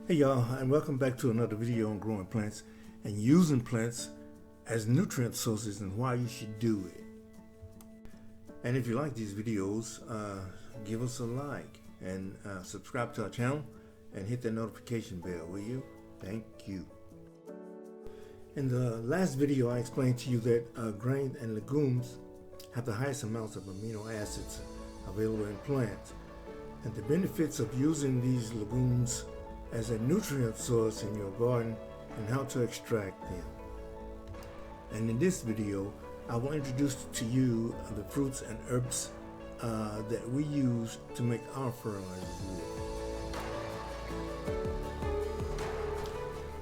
Hey y'all, and welcome back to another video on growing plants and using plants as nutrient sources and why you should do it. And if you like these videos, give us a like and subscribe to our channel and hit that notification bell, will you? Thank you. In the last video, I explained to you that grains and legumes have the highest amounts of amino acids available in plants, and the benefits of using these legumes as a nutrient source in your garden and how to extract them. And in this video, I will introduce to you the fruits and herbs that we use to make our fertilizer with.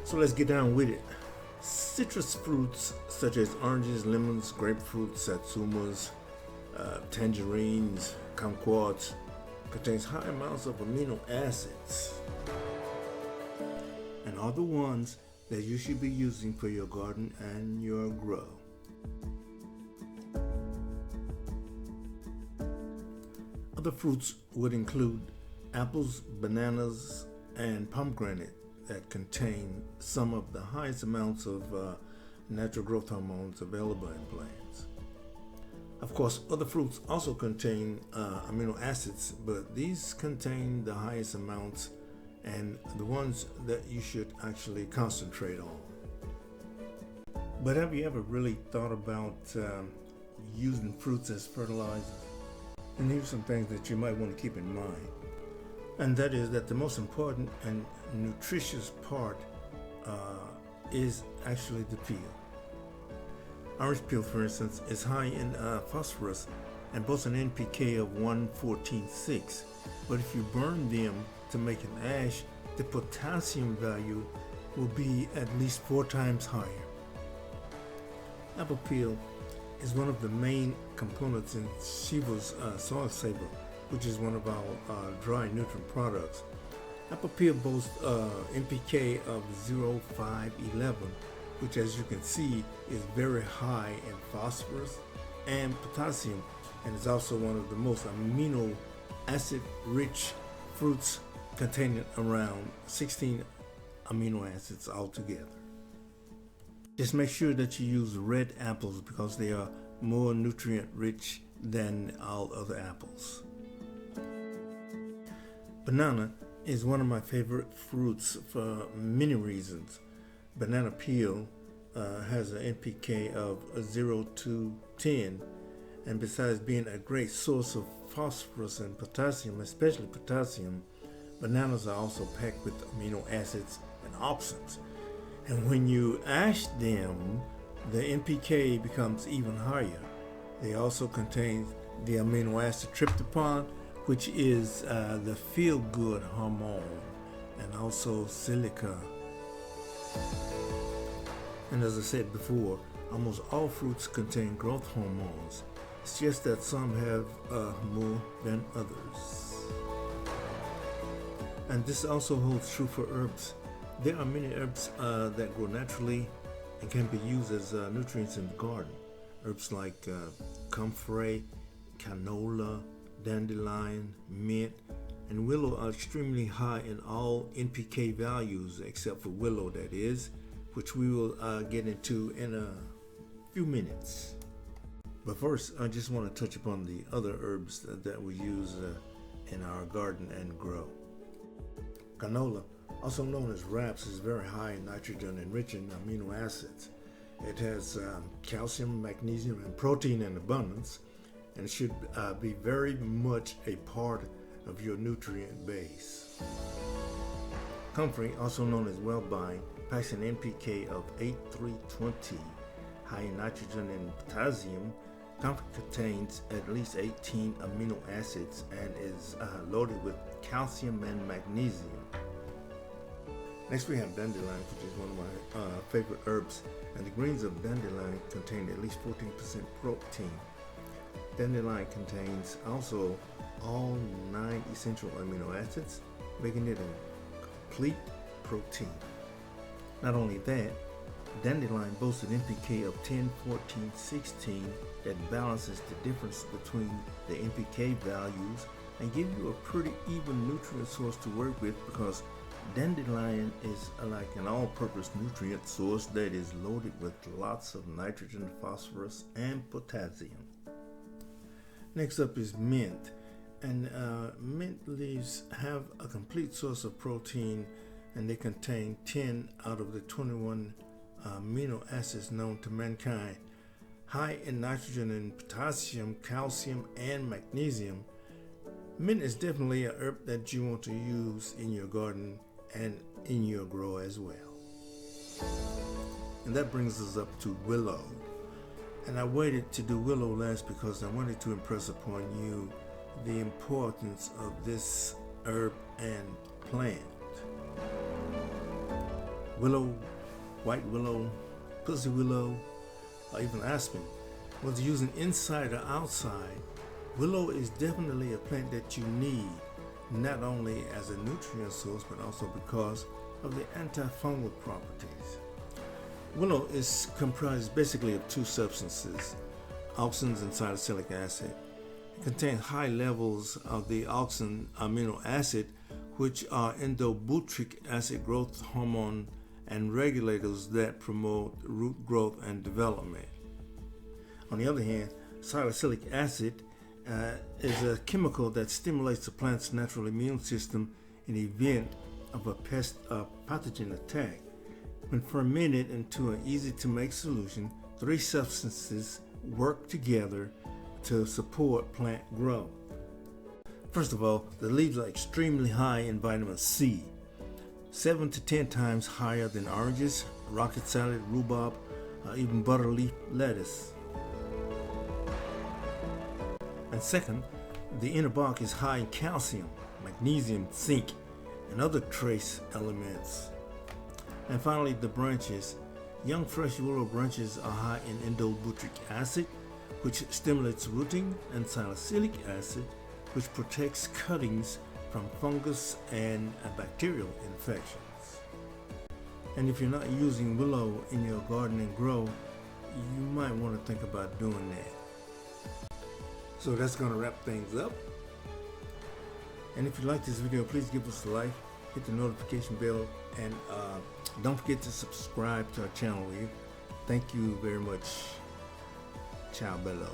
So let's get down with it. Citrus fruits such as oranges, lemons, grapefruits, satsumas, tangerines, kumquats contains high amounts of amino acids and are the ones that you should be using for your garden and your grow. Other fruits would include apples, bananas, and pomegranate that contain some of the highest amounts of natural growth hormones available in plants. Of course, other fruits also contain amino acids, but these contain the highest amounts and the ones that you should actually concentrate on. But have you ever really thought about using fruits as fertilizer? And here's some things that you might want to keep in mind. And that is that the most important and nutritious part is actually the peel. Orange peel, for instance, is high in phosphorus and boasts an NPK of 114.6. But if you burn them to make an ash, the potassium value will be at least 4 times higher. Apple peel is one of the main components in Shiva's soil saver, which is one of our dry nutrient products. Apple peel boasts NPK of 0.511, which, as you can see, is very high in phosphorus and potassium, and is also one of the most amino acid rich fruits, containing around 16 amino acids altogether. Just make sure that you use red apples because they are more nutrient rich than all other apples. Banana is one of my favorite fruits for many reasons. Banana peel has an NPK of 0 to 10, and besides being a great source of phosphorus and potassium, especially potassium, bananas are also packed with amino acids and auxins. And when you ash them, the NPK becomes even higher. They also contain the amino acid tryptophan, which is the feel-good hormone, and also silica. And as I said before, almost all fruits contain growth hormones. It's just that some have more than others. And this also holds true for herbs. There are many herbs that grow naturally and can be used as nutrients in the garden. Herbs like comfrey, canola, dandelion, mint, and willow are extremely high in all NPK values, except for willow, that is, which we will get into in a few minutes. But first, I just want to touch upon the other herbs that we use in our garden and grow. Canola, also known as raps, is very high in nitrogen-enriching amino acids. It has calcium, magnesium, and protein in abundance, and should be very much a part of your nutrient base. Comfrey, also known as wellbine, packs an NPK of 8,320, high in nitrogen and potassium. Comfrey contains at least 18 amino acids and is loaded with calcium and magnesium. Next we have dandelion, which is one of my favorite herbs, and the greens of dandelion contain at least 14% protein. Dandelion contains also all 9 essential amino acids, making it a complete protein. Not only that, dandelion boasts an NPK of 10, 14, 16 that balances the difference between the NPK values and give you a pretty even nutrient source to work with, because Dandelion is like an all-purpose nutrient source that is loaded with lots of nitrogen, phosphorus, and potassium. Next up is mint. And mint leaves have a complete source of protein, and they contain 10 out of the 21 amino acids known to mankind. High in nitrogen and potassium, calcium, and magnesium, mint is definitely a herb that you want to use in your garden and in your grow as well. And that brings us up to willow. And I waited to do willow last because I wanted to impress upon you the importance of this herb and plant. Willow, white willow, pussy willow, or even aspen, whether using inside or outside, willow is definitely a plant that you need, not only as a nutrient source, but also because of the antifungal properties. Willow is comprised basically of two substances, auxins and salicylic acid. It contains high levels of the auxin amino acid, which are endobutyric acid growth hormone and regulators that promote root growth and development. On the other hand, salicylic acid is a chemical that stimulates the plant's natural immune system in the event of a pathogen attack. When fermented into an easy-to-make solution, three substances work together to support plant growth. First of all, the leaves are extremely high in vitamin C, 7 to 10 times higher than oranges, rocket salad, rhubarb, even butterleaf lettuce. And second, the inner bark is high in calcium, magnesium, zinc, and other trace elements. And finally, the branches. Young fresh willow branches are high in endobutyric acid, which stimulates rooting, and salicylic acid, which protects cuttings from fungus and bacterial infections. And if you're not using willow in your garden and grow, you might want to think about doing that. So that's going to wrap things up. And if you like this video, please give us a like, hit the notification bell, and don't forget to subscribe to our channel. Thank you very much. Ciao bello.